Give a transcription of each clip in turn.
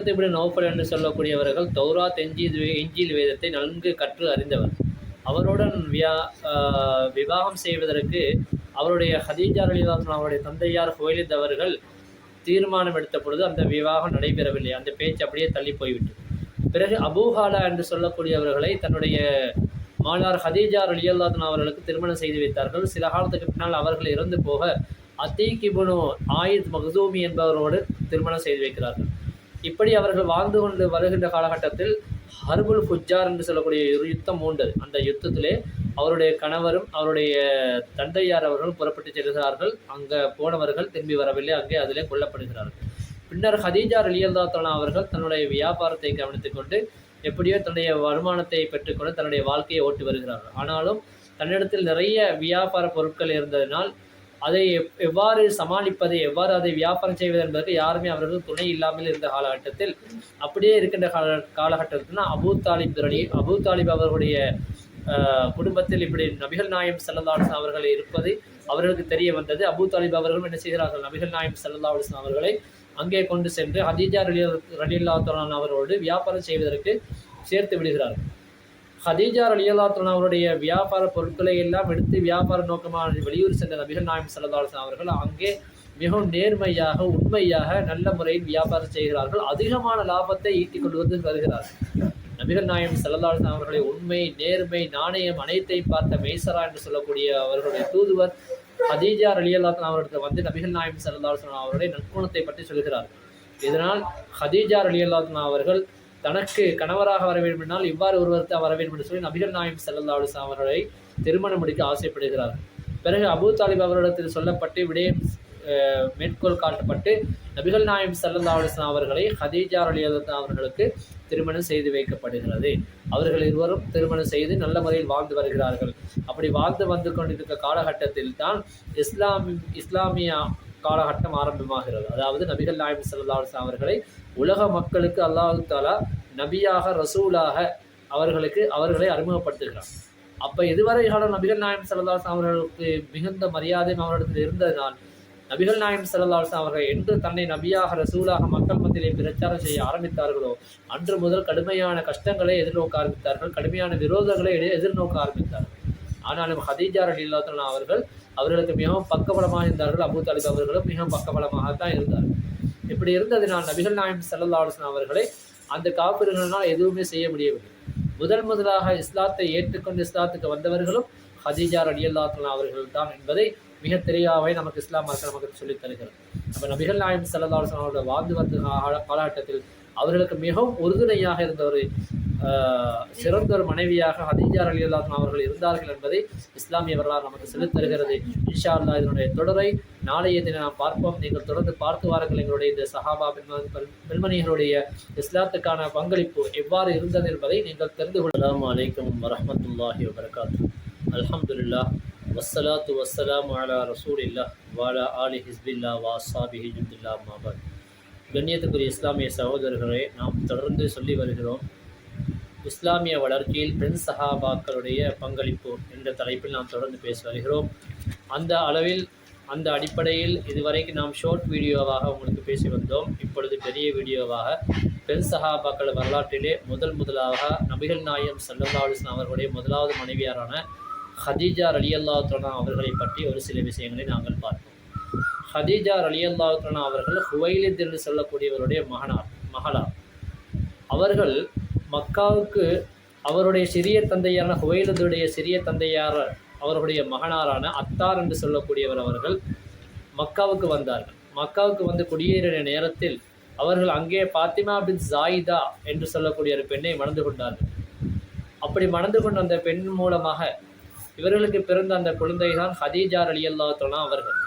இப்படி நௌஃபல் என்று சொல்லக்கூடியவர்கள் தௌராத் இஞ்சில் வேதத்தை நன்கு கற்று அறிந்தவர். அவருடன் விவாகம் செய்வதற்கு அவருடைய ஹதீஜா ரலியல்லாஹு அவருடைய தந்தையார் ஹுவைலித் அவர்கள் தீர்மானம் எடுத்த பொழுது அந்த விவாகம் நடைபெறவில்லை. அந்த பேச்சு அப்படியே தள்ளி போய்விட்டது. பிறகு அபூஹாலா என்று சொல்லக்கூடியவர்களை தன்னுடைய மானார் ஹதீஜா ரலியல்லாஹு அவர்களுக்கு திருமணம் செய்து வைத்தார்கள். சில காலத்துக்கு பின்னால் அவர்கள் இறந்து போக அத்தீக் இப்னு ஆயித் மக்தூமி என்பவரோடு திருமணம் செய்து வைக்கிறார்கள். இப்படி அவர்கள் வாழ்ந்து கொண்டு வருகின்ற காலகட்டத்தில் ஹர்புல் ஃபுஜார் என்று சொல்லக்கூடிய ஒரு யுத்தம் மூண்டது. அந்த யுத்தத்திலே அவருடைய கணவரும் அவருடைய தந்தையார் அவர்களும் புறப்பட்டு செல்கிறார்கள். அங்கே போனவர்கள் திரும்பி வரவில்லை. அங்கே அதிலே கொல்லப்படுகிறார்கள். பின்னர் ஹதீஜா ரலியல்லாஹு அன்ஹா அவர்கள் தன்னுடைய வியாபாரத்தை கவனித்துக் கொண்டு எப்படியோ தன்னுடைய வருமானத்தை பெற்றுக்கொண்டு தன்னுடைய வாழ்க்கையை ஓட்டி வருகிறார்கள். ஆனாலும் தன்னிடத்தில் நிறைய வியாபார பொருட்கள் இருந்ததினால் அதை எவ்வாறு சமாளிப்பது, எவ்வாறு அதை வியாபாரம் செய்வது என்பதற்கு யாருமே அவர்கள் துணை இல்லாமல் இருந்த காலகட்டத்தில் அப்படியே இருக்கின்ற காலகட்டத்தில் அபூ தாலிப் அவர்களுடைய குடும்பத்தில் இப்படி நபிகள் நாயம் ஸல்லல்லாஹு அலைஹி வஸல்லம் அவர்கள் இருப்பது அவர்களுக்கு தெரிய வந்தது. அபூ தாலிப் அவர்களும் என்ன செய்கிறார்கள், நபிகள் நாயம் ஸல்லல்லாஹு அலைஹி வஸல்லம் அவர்களை அங்கே கொண்டு சென்று ஹதீஜா ரலியல்லாஹு அன்ஹா அவர்களோடு வியாபாரம் செய்வதற்கு சேர்த்து விடுகிறார்கள். ஹதீஜா ரலியல்லாஹு அன்ஹா அவருடைய வியாபார பொருட்களை எல்லாம் எடுத்து வியாபார நோக்கமாக வெளியூர் சென்ற நபிகள் நாயம் ஸல்லல்லாஹு அலைஹி வஸல்லம் அவர்கள் அங்கே மிகவும் நேர்மையாக உண்மையாக நல்ல முறையில் வியாபாரம் செய்கிறார்கள். அதிகமான லாபத்தை ஈட்டிக் கொண்டு வந்து வருகிறார்கள். நபிகள் நாயம் ஸல்லல்லாஹு அலைஹி வஸல்லம் அவர்களை உண்மை, நேர்மை, நாணயம் அனைத்தையும் பார்த்த மெய்சரா என்று சொல்லக்கூடிய அவர்களுடைய தூதுவர் ஹதீஜா ரலியல்லாஹு அன்ஹா அவர்கள் வந்து நபிகள் நாயம் ஸல்லல்லாஹு அலைஹி வஸல்லம் அவருடைய நற்குணத்தை பற்றி சொல்கிறார்கள். இதனால் ஹதீஜா ரலியல்லாஹு அன்ஹா அவர்கள் தனக்கு கணவராக வர வேண்டும் என்றால் இவ்வாறு ஒருவருக்கு வர வேண்டும் என்று சொல்லி நபிகள் நாயம் ஸல்லல்லாஹு அலைஹி வஸல்லம் அவர்களை திருமணம் முடிக்க ஆசைப்படுகிறார்கள். பிறகு அபூ தாலிப் அவர்களிடத்தில் சொல்லப்பட்டு விடயம் மேற்கோள் காட்டப்பட்டு நபிகள் நாயம் ஸல்லல்லாஹு அலைஹி வஸல்லம் அவர்களை ஹதீஜா ரலியல்லாஹு அன்ஹா அவர்களுக்கு திருமணம் செய்து வைக்கப்படுகிறது. அவர்கள் இருவரும் திருமணம் செய்து நல்ல முறையில் வாழ்ந்து வருகிறார்கள். அப்படி வாழ்ந்து வந்து கொண்டிருக்க காலகட்டத்தில் தான் இஸ்லாமிய காலகட்டம் ஆரம்பமாகிறது. அதாவது நபிகள் நாயம் ஸல்லல்லாஹு அலைஹி வஸல்லம் அவர்களை உலக மக்களுக்கு அல்லாஹ் தஆலா நபியாக ரசூலாக அவர்களை அறிமுகப்படுத்துகிறார். அப்போ இதுவரை காலம் நபிகள் நாயம் ஸல்லல்லாஹு அலைஹி வஸல்லம் அவர்களுக்கு மிகுந்த மரியாதையும் அவரிடத்தில் இருந்ததினால் நபிகள் நாயம் ஸல்லல்லாஹு அலைஹி வஸல்லம் அவர்கள் என்று தன்னை நபியாக ரசூலாக மக்கள் மத்தியிலே பிரச்சாரம் செய்ய ஆரம்பித்தார்களோ அன்று முதல் கடுமையான கஷ்டங்களை எதிர்நோக்க ஆரம்பித்தார்கள், கடுமையான விரோதங்களை எதிர்நோக்க ஆரம்பித்தார்கள். ஆனாலும் ஹதீஜா ரலியல்லாஹு அன்ஹா அவர்களுக்கு மிகவும் பக்கபலமாக இருந்தார்கள். அபூ தாலிப் அவர்களும் மிகவும் பக்கபலமாகத்தான் இருந்தார்கள். இப்படி இருந்ததினால் நபிகள் நாயம் ஸல்லல்லாஹு அலைஹி வஸல்லம் அவர்களை அந்த காபிர்களால் எதுவுமே செய்ய முடியவில்லை. முதலாக இஸ்லாத்தை ஏற்றுக்கொண்டு இஸ்லாத்துக்கு வந்தவர்களும் ஹதீஜா ரலியல்லாஹு அன்ஹா அவர்கள் தான் என்பதை மிக தெளிவாகவே நமக்கு இஸ்லாம் நமக்கு சொல்லித் தருகிறது. அப்போ நபிகள் நாயம் ஸல்லல்லாஹு அலைஹி வஸல்லம் அவர்கள் வாழ்ந்து வந்த காலகட்டத்தில் அவர்களுக்கு மிகவும் உறுதுணையாக இருந்த ஒரு சிறந்த ஒரு மனைவியாக ஹதீஜா ரலியல்லாஹு அன்ஹா அவர்கள் இருந்தார்கள் என்பதை இஸ்லாமிய வரலாறு நமக்கு சொல்லித் தருகிறது. இன்ஷா அல்லாஹ் இதனுடைய தொடரை நாளைய தினம் நாம் பார்ப்போம். நீங்கள் தொடர்ந்து பார்த்து வாருங்கள். எங்களுடைய இந்த சஹாபா பெண்மணிகளுடைய இஸ்லாத்துக்கான பங்களிப்பு எவ்வாறு இருந்தது என்பதை நீங்கள் தெரிந்து கொள்ளலாம். அஸ்ஸலாமு அலைக்கும் வரஹ்மத்துல்லாஹி வபரகாத்துஹு. அல்ஹம்துலில்லாஹ் வஸ்ஸலாத்து வஸ்ஸலாமு அலா ரசூலில்லாஹ் வஅலா ஆலி ஹிஸ்பில்லாஹ் வ அஸ்ஹாபிஹி ஜுந்தில்லாஹ் அம்மா பஅத். கண்ணியத்துக்குரிய இஸ்லாமிய சகோதரர்களை நாம் தொடர்ந்து சொல்லி வருகிறோம். இஸ்லாமிய வளர்ச்சியில் பெண் சஹாபாக்களுடைய பங்களிப்பு என்ற தலைப்பில் நாம் தொடர்ந்து பேசி வருகிறோம். அந்த அடிப்படையில் இதுவரைக்கும் நாம் ஷார்ட் வீடியோவாக உங்களுக்கு பேசி வந்தோம். இப்பொழுது பெரிய வீடியோவாக பெண் சஹாபாக்கள் வரலாற்றிலே முதலாக நபிகள் நாயம் ஸல்லல்லாஹு அலைஹி வஸல்லம் அவர்களுடைய முதலாவது மனைவியாரான ஹதீஜா ரலியல்லாஹு அன்ஹா அவர்களை பற்றி ஒரு சில விஷயங்களை நாங்கள் பார்ப்போம். ஹதீஜா ரலியல்லாஹு அன்ஹா அவர்கள் ஹுவைலித் என்று சொல்லக்கூடியவருடைய மகளார். அவர்கள் மக்காவுக்கு அவருடைய சிறிய தந்தையான ஹுவைலிதுடைய சிறிய தந்தையார் அவருடைய மகனாரான அத்தார் என்று சொல்லக்கூடியவர் அவர்கள் மக்காவுக்கு வந்தார்கள். மக்காவுக்கு வந்து குடியேறிய நேரத்தில் அவர்கள் அங்கே பாத்திமா பின் ஜாயிதா என்று சொல்லக்கூடிய ஒரு பெண்ணை மணந்து கொண்டார்கள். அப்படி மணந்து கொண்ட அந்த பெண் மூலமாக இவர்களுக்கு பிறந்த அந்த குழந்தை தான் ஹதீஜா ரலியல்லாஹு அன்ஹா அவர்கள்.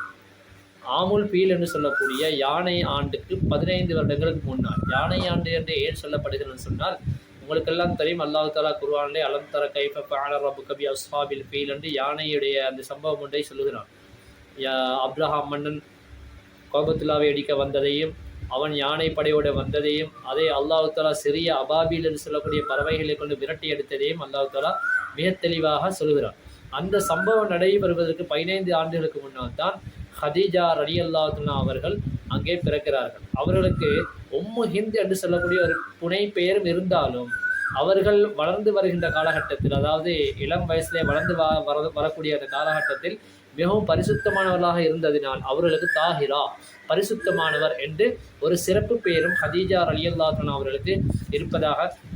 ஆமுல் பீல் என்று சொல்லக்கூடிய யானை ஆண்டுக்கு 15 வருடங்களுக்கு முன்னால், யானை ஆண்டு என்று ஏன் சொல்லப்படுகிறது சொன்னால் உங்களுக்கெல்லாம் தெரியும். அல்லாஹ் தஆலா குர்ஆனிலே அலம் தர கைஃப ஃபஅல ரப்புக பி அஸ்ஹாபில் ஃபீல் என்று யானையுடைய அந்த சம்பவம் ஒன்றை சொல்லுகிறான். அப்ரஹாம் மன்னன் காபத்துல்லாவை அடிக்க வந்ததையும் அவன் யானை படையோடு வந்ததையும் அதே அல்லாஹ் தஆலா சிறிய அபாபில் என்று சொல்லக்கூடிய பறவைகளை கொண்டு விரட்டி எடுத்ததையும் அல்லாஹ் தஆலா மிக தெளிவாக சொல்கிறான். அந்த சம்பவம் நடைபெறுவதற்கு 15 ஆண்டுகளுக்கு முன்னால் தான் ஹதீஜா ரலியல்லாஹு அன்ஹா அவர்கள் அங்கே பிறக்கிறார்கள். அவர்களுக்கு உம்மு ஹிந்த் என்று சொல்லக்கூடிய ஒரு புனை பெயரும் இருந்தாலும் அவர்கள் வளர்ந்து வருகின்ற காலகட்டத்தில், அதாவது இளம் வயசிலே வளர்ந்து வரக்கூடிய அந்த காலகட்டத்தில் மிகவும் பரிசுத்தமானவர்களாக இருந்ததினால் அவர்களுக்கு தாஹிரா, பரிசுத்தமானவர் என்று ஒரு சிறப்பு பெயரும் ஹதீஜா ரலியல்லாஹு அன்ஹா அவர்களுக்கு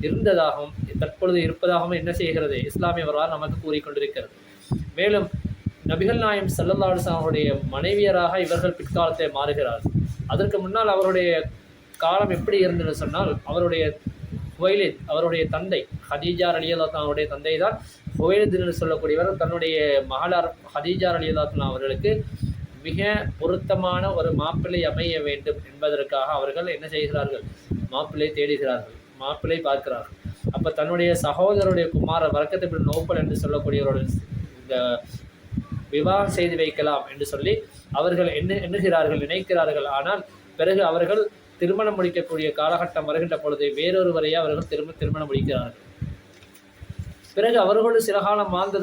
இருந்ததாகவும் தற்பொழுது இருப்பதாகவும் என்ன செய்கிறது இஸ்லாமிய வரலாறு நமக்கு கூறிக்கொண்டிருக்கிறது. மேலும் நபிகள் நாயகம் ஸல்லல்லாஹு அலைஹி வஸல்லம் அவருடைய மனைவியராக இவர்கள் பிற்காலத்தில் மாறுகிறார்கள். அதற்கு முன்னால் அவருடைய காலம் எப்படி இருந்தது சொன்னால், அவருடைய ஹுவைலித், அவருடைய தந்தை ஹதீஜா ரலியல்லாஹு அன்ஹா அவருடைய தந்தை தான் ஹுவைலித் என்று சொல்லக்கூடியவர். தன்னுடைய மகளார் ஹதீஜா ரலியல்லாஹு அன்ஹா அவர்களுக்கு மிக பொருத்தமான ஒரு மாப்பிள்ளை அமைய வேண்டும் என்பதற்காக அவர்கள் என்ன செய்கிறார்கள், மாப்பிள்ளை தேடுகிறார்கள், மாப்பிள்ளை பார்க்கிறார்கள். அப்போ தன்னுடைய சகோதரருடைய குமார வரக்கத் இப்னு நௌஃபல் என்று சொல்லக்கூடியவருடைய இந்த விவாகம் செய்து வைக்கலாம் என்று சொல்லி அவர்கள் எண்ணுகிறார்கள், நினைக்கிறார்கள். ஆனால் பிறகு அவர்கள் திருமணம் முடிக்கக்கூடிய காலகட்டம் வருகின்ற பொழுது வேறொருவரையே அவர்கள் திருமணம் முடிக்கிறார்கள். பிறகு அவர்களோடு சில காலம் வாழ்ந்தது